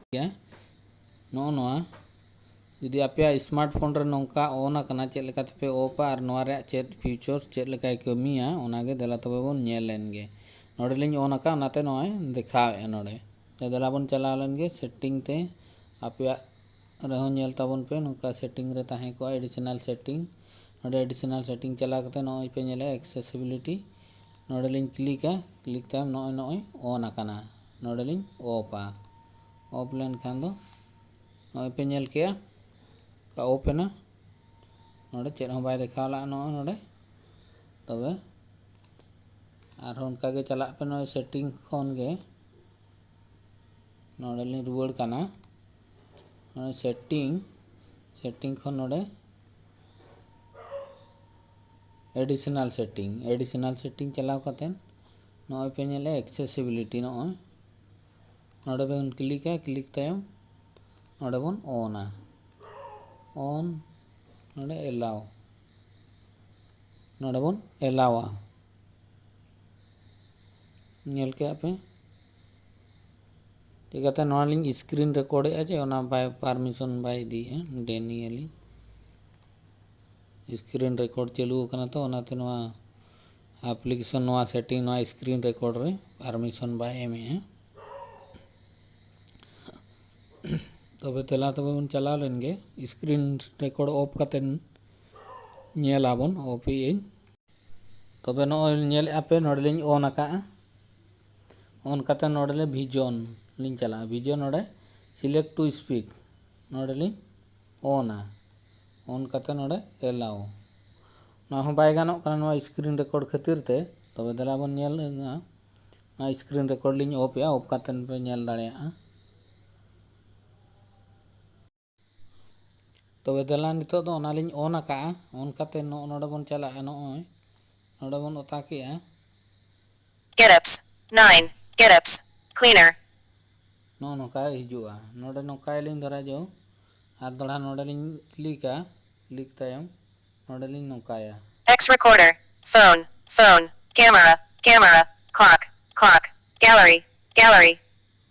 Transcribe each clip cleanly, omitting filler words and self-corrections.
No नोआ जुदी आपे smartphone रे नोंका ऑन आकना चेक लेका तेपे ऑफ और नोआ रे चेक फीचर्स चेक लेका कमिया ओनागे देला तबे बोन नेल लेनगे नोडे लिंग ऑन आका नाते नोय देखावे नोडे ते देला बोन चला लेनगे सेटिंग ते आपे रहो नेल ताबोन पे नोका सेटिंग रे ताहे को एडिशनल सेटिंग नोडे एडिशनल सेटिंग चला कते नोय पे नेले एक्सेसिबिलिटी नोडे लिंग क्लिक ताम नोय नोय ऑन आकना नोडे लिंग ऑफ लेन खान दो नोय पे नेल केया का ओपन नोडे चेक हो बाय देखाला नोडे तबे आर उनका गे चला पे नोय सेटिंग खन गे नोडे लिंग रुवाड़ काना नोय सेटिंग खन नोडे एडिशनल सेटिंग चलाव कते नोय पे नेले एक्सेसिबिलिटी नोय नोडे बन क्लिक तायम नोडे बन ऑन नोडे एलाव नोडे बन एलावा नेल के पे ठीक है नोआ लिंग स्क्रीन रिकॉर्ड जे ओना बाय परमिशन बाय दी है डेनियली स्क्रीन रिकॉर्ड चालू कना तो ओनाते नोआ एप्लीकेशन नोआ सेटिंग नोआ स्क्रीन रिकॉर्ड रे परमिशन बाय एम है तबे तेला तबे बन चला लेनगे स्क्रीन रिकॉर्ड ऑफ कते नेलाबन ऑफ इन तबे नोय नेल आपे नोडे लिंग ऑन आका ऑन कते नोडे ले विजन लिंग चला विजन नोडे सिलेक्ट टू स्पीक नोडे लिंग ऑन कते नोडे एलाउ ना हो बाय गानो कना नोआ स्क्रीन रिकॉर्ड खातिर ते तबे देला बन नेल ना स्क्रीन रिकॉर्ड लिंग ऑफ या ऑफ कते पे नेल दाड़ेया तबे देला नितो दो ओना लिंग ऑन आका ऑन कते नोडे बन चला नोय नोडे बन ओता किया get ups cleaner नो नोका हिजुआ नोडे नोका लिंग धरा जो आर दड़ा नोडे लिंग क्लिक तायम नोडे लिंग नोकाया X recorder phone camera clock gallery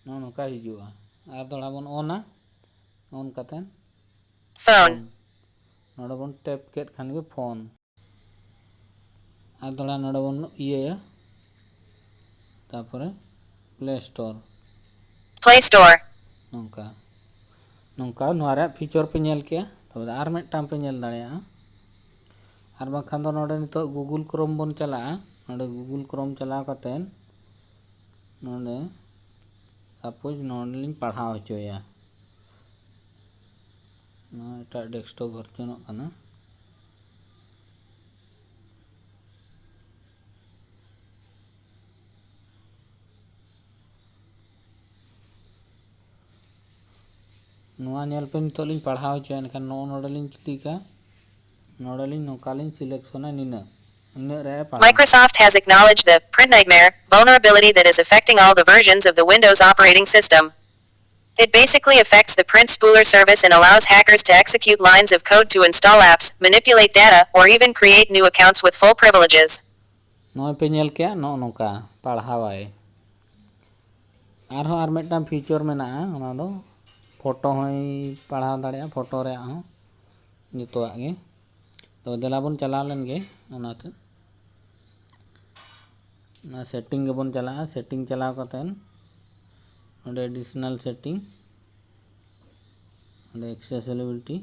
नो नोका हिजुआ आर दड़ा बन ऑन कते phone नोडे बन टैप केट खान गे फोन आर दड़ा नोडे बन इया तापरे प्ले स्टोर नोंका नोआरे फीचर पे नेल के तबे आर मिदटां पे नेल दाड़ेया आर बाखान दो नोडे नितो गूगल क्रोम बन चला नोडे गूगल क्रोम चला कते नोडे सपोज नोडे लिंग पढ़ाव होचोया ना एटा डेस्कटॉप वर्जन कना नोआ नेल पे नितो लिंग पढ़ाव होचोया एनखान नोडे लिंग क्लिका नोडे लिंग नोका लिंग सिलेक्शना निना रे Microsoft has acknowledged the print nightmare vulnerability that is affecting all the versions of the Windows operating system. It basically affects the print spooler service and allows hackers to execute lines of code to install apps, manipulate data, or even create new accounts with full privileges. नोय पे नेल के नोका पढ़ावाय are हो are मिदटां feature मेना ओना दो photo होय पढ़ाव दाड़ेया photo रे हो जतोआ गे तो देला बन चला लेन गे ओनाते ना सेटिंग गे बन चला सेटिंग चलाव कतेन नोडे एडिशनल सेटिंग नोडे एक्सेसिबिलिटी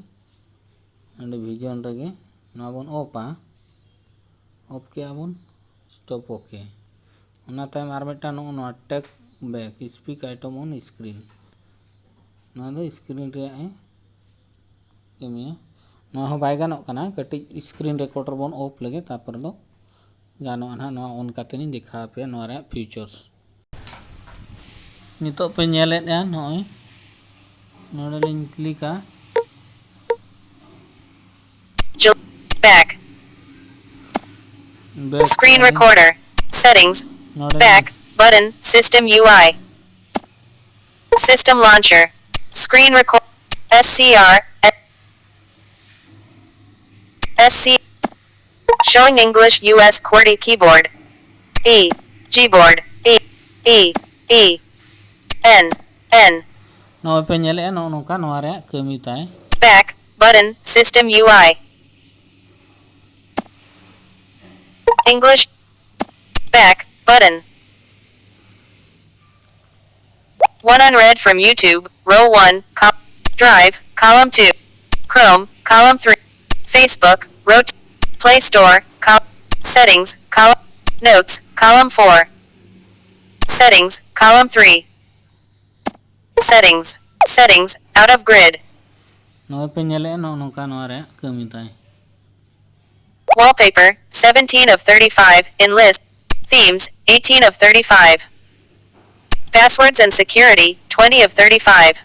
नोडे विजन रेगे नोआ बन ऑफ के बन स्टॉप ओके ओना तायम आर मिदटां now take back speak item on screen now to screen रे कमिया नोआ हो बाय गानो कना कटी स्क्रीन रिकॉर्डर बन ऑफ लगे तापर दो गानो ना नोआ ऑन कते नि देखा पे नोआ रे फीचर्स नितो पे नेलेदा नोय नोडे लिंग क्लिका back screen recorder settings back button system UI system launcher screen record SC showing English US QWERTY keyboard Gboard E N ᱱᱚᱜᱼᱚᱭ ᱯᱮ ᱧᱮᱞᱮᱜᱼᱟ ᱱᱚᱜᱼᱚ ᱱᱚᱝᱠᱟ ᱱᱚᱣᱟ ᱨᱮᱭᱟᱜ ᱠᱟᱹᱢᱤ ᱛᱟᱭ Back button system UI. English. Back button. 1 unread from YouTube, row 1, Drive, column 2. Chrome, column 3. Facebook, row 2. Play Store, Settings, column. Notes, column 4. Settings, column 3. Settings, settings, out of grid. ᱱᱚᱜᱼᱚᱭ ᱯᱮ ᱧᱮᱞᱮᱜᱼᱟ ᱱᱚᱜᱼᱚ ᱱᱚᱝᱠᱟ ᱱᱚᱣᱟ ᱨᱮᱭᱟᱜ ᱠᱟᱹᱢᱤ ᱛᱟᱭ Wallpaper, 17 of 35, in list. Themes, 18 of 35. Passwords and security, 20 of 35.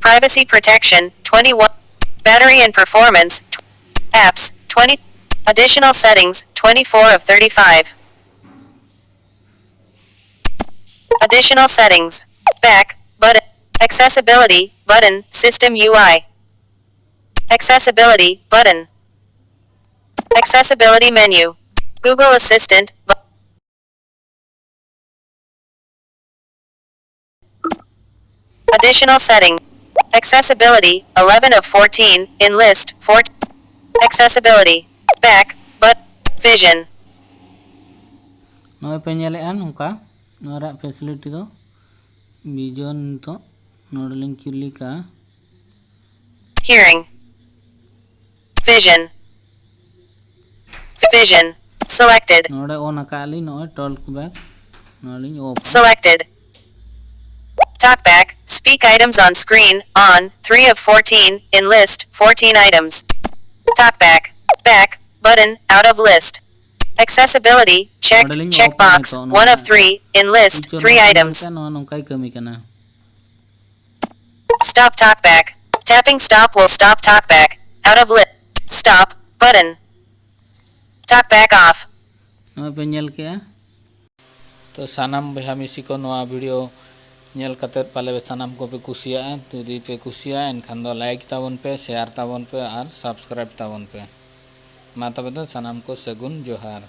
Privacy protection, 21. Battery and performance, apps, 20. Additional settings, 24 of 35. Additional settings. Back, button. Accessibility, button, system UI. Accessibility, button. Accessibility menu. Google Assistant. Additional setting. Accessibility, 11 of 14, in list, 4. Accessibility. Back, but, vision. ᱱᱚᱜᱼᱚᱭ ᱯᱮ ᱧᱮᱞᱮᱜᱼᱟ ᱱᱚᱝᱠᱟ ᱱᱚᱣᱟ ᱨᱮᱭᱟᱜ facility ᱫᱚ ᱵᱤᱡᱚᱱ ᱱᱤᱛᱚᱜ ᱱᱚᱰᱮ ᱞᱤᱧ ᱠᱞᱤᱠᱟ Hearing. Vision. Vision. Selected. ᱱᱚᱰᱮ ᱚᱱ ᱟᱠᱟᱜ ᱞᱤᱧ ᱱᱚᱜᱼᱚᱭ ᱴᱚᱞᱠ ᱵᱮᱠ ᱱᱚᱰᱮ ᱞᱤᱧ of Selected. Talkback, speak items on screen, on, 3 of 14, in list, 14 items. Talkback, back, button, out of list. Accessibility, checked, checkbox, 1 of 3, in list, 3 items. ᱱᱚᱣᱟ ᱱᱚᱝᱠᱟᱭ ᱠᱟᱹᱢᱤ ᱠᱟᱱᱟ Stop talkback. Tapping stop will stop talkback, out of list. Stop, button. Talkback off. ᱱᱚᱜᱼᱚᱭ ᱯᱮ ᱧᱮᱞ ᱠᱮᱜᱼᱟ ᱛᱚ ᱥᱟᱱᱟᱢ ᱵᱚᱭᱦᱟ ᱢᱤᱥᱤ ᱠᱚ ᱱᱚᱣᱟ ᱵᱷᱤᱰᱤᱭᱳ ᱧᱮᱞ ᱠᱟᱛᱮᱫ ᱯᱟᱞᱮ ᱥᱟᱱᱟᱢ ᱠᱚᱯᱮ ᱠᱩᱥᱤᱭᱟᱜᱼᱟ ᱡᱩᱫᱤ ᱯᱮ ᱠᱩᱥᱤᱭᱟᱜᱼᱟ ᱮᱱᱠᱷᱟᱱ ᱫᱚ ᱞᱟᱭᱤᱠ ᱛᱟᱵᱚᱱ ᱯᱮ ᱥᱮᱭᱟᱨ ᱛᱟᱵᱚᱱ ᱯᱮ ᱟᱨ ᱥᱟᱵᱥᱠᱨᱟᱭᱤᱵ ᱛᱟᱵᱚᱱ ᱯᱮ ᱢᱟ ᱛᱚᱵᱮ ᱫᱚ ᱥᱟᱱᱟᱢ ᱠᱚ ᱥᱟᱹᱜᱩᱱ ᱡᱚᱦᱟᱨ